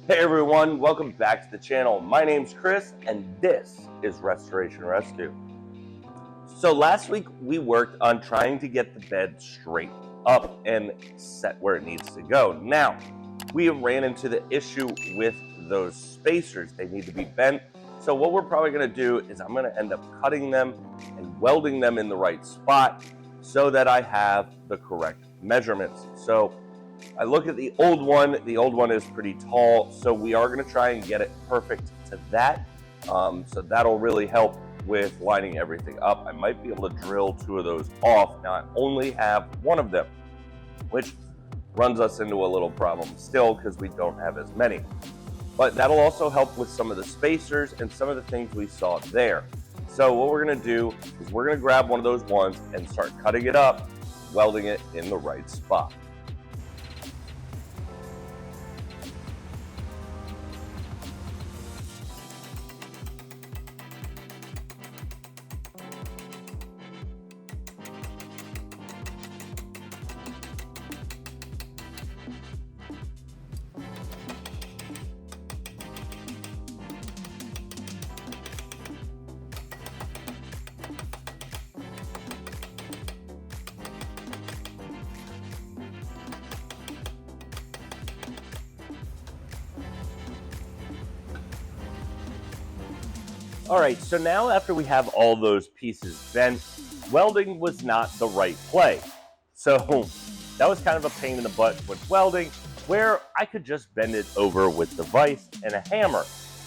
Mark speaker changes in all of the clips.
Speaker 1: Hey everyone, welcome back to the channel. My name's Chris and this is Restoration Rescue. So last week we worked on trying to get the bed straight up and set where it needs to go. Now, we ran into the issue with those spacers. They need to be bent. So what we're probably going to do is I'm going to end up cutting them and welding them in the right spot so that I have the correct measurements. So I look at the old one is pretty tall, so we are going to try and get it perfect to that. So that'll really help with lining everything up. I might be able to drill two of those off. Now I only have one of them, which runs us into a little problem still because we don't have as many. But that'll also help with some of the spacers and some of the things we saw there. So what we're going to do is we're going to grab one of those ones and start cutting it up, welding it in the right spot. All right, so now after we have all those pieces bent, welding was not the right play. So that was kind of a pain in the butt with welding, where I could just bend it over with the vise and a hammer.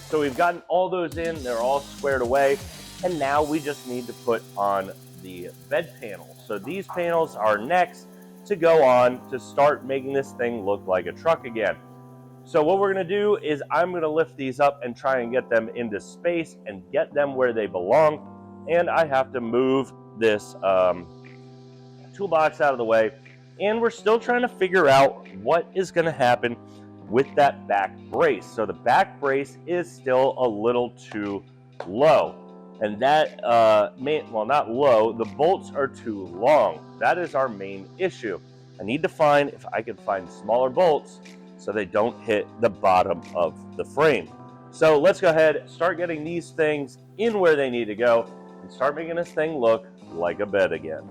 Speaker 1: So we've gotten all those in, they're all squared away, and now we just need to put on the bed panels. So these panels are next to go on to start making this thing look like a truck again. So what we're going to do is I'm going to lift these up and try and get them into space and get them where they belong. And I have to move this toolbox out of the way. And we're still trying to figure out what is going to happen with that back brace. So the back brace is still a little too low. And that, well, not low, the bolts are too long. That is our main issue. I need to find, if I can find smaller bolts, so they don't hit the bottom of the frame. So let's go ahead, start getting these things in where they need to go, and start making this thing look like a bed again.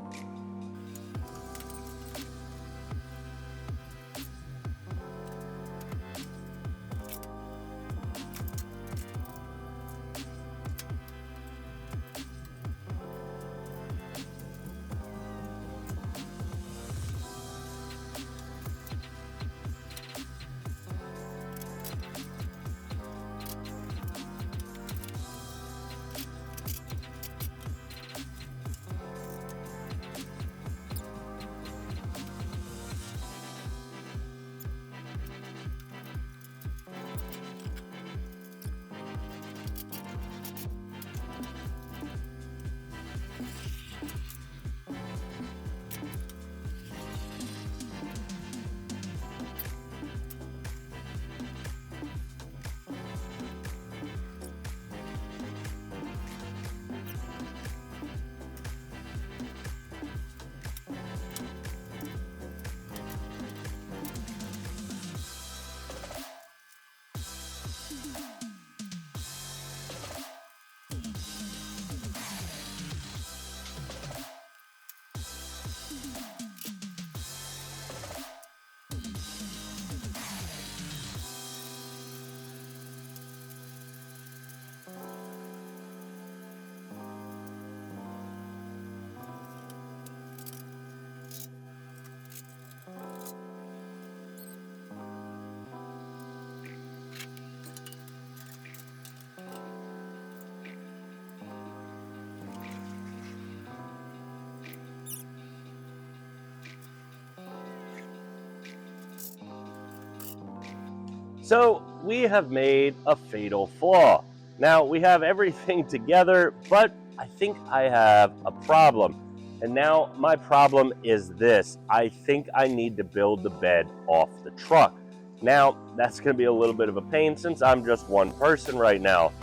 Speaker 1: So we have made a fatal flaw. Now we have everything together, but I think I have a problem. And now my problem is this. I think I need to build the bed off the truck. Now that's going to be a little bit of a pain since I'm just one person right now.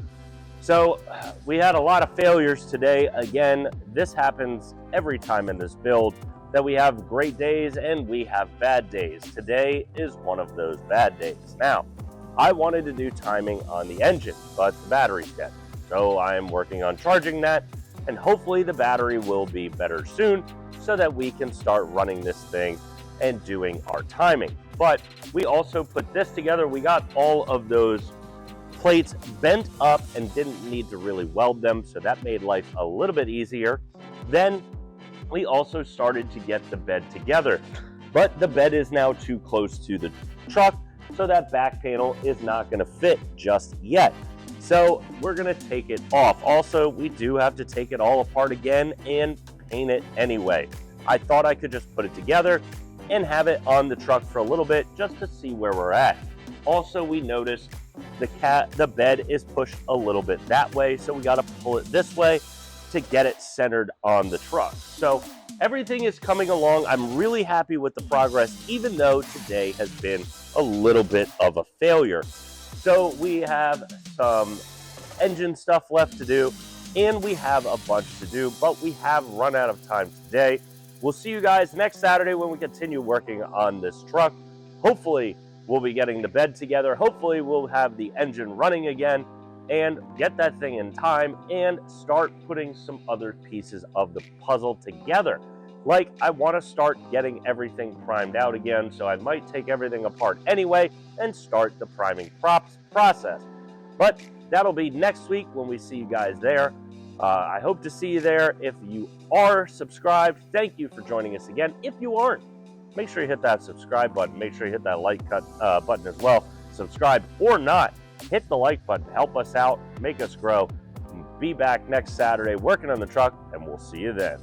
Speaker 1: So we had a lot of failures today. Again, this happens every time in this build, that we have great days and we have bad days. Today is one of those bad days. Now, I wanted to do timing on the engine, but the battery's dead. So I'm working on charging that, and hopefully the battery will be better soon so that we can start running this thing and doing our timing. But we also put this together. We got all of those plates bent up and didn't need to really weld them, so that made life a little bit easier. Then we also started to get the bed together, but the bed is now too close to the truck, so that back panel is not going to fit just yet. So we're going to take it off. Also, we do have to take it all apart again and paint it anyway. I thought I could just put it together and have it on the truck for a little bit just to see where we're at. Also, we noticed the bed is pushed a little bit that way, so we got to pull it this way to get it centered on the truck. So everything is coming along. I'm really happy with the progress, even though today has been a little bit of a failure. So we have some engine stuff left to do, and we have a bunch to do, but we have run out of time today. We'll see you guys next Saturday when we continue working on this truck. Hopefully, we'll be getting the bed together. Hopefully, we'll have the engine running again and get that thing in time and start putting some other pieces of the puzzle together. Like, I want to start getting everything primed out again, so I might take everything apart anyway and start the priming process. But that'll be next week when we see you guys there. I hope to see you there. If you are subscribed, thank you for joining us again. If you aren't, make sure you hit that subscribe button. Make sure you hit that like button as well. Subscribe or not, hit the like button. Help us out, make us grow. Be back next Saturday working on the truck, and we'll see you then.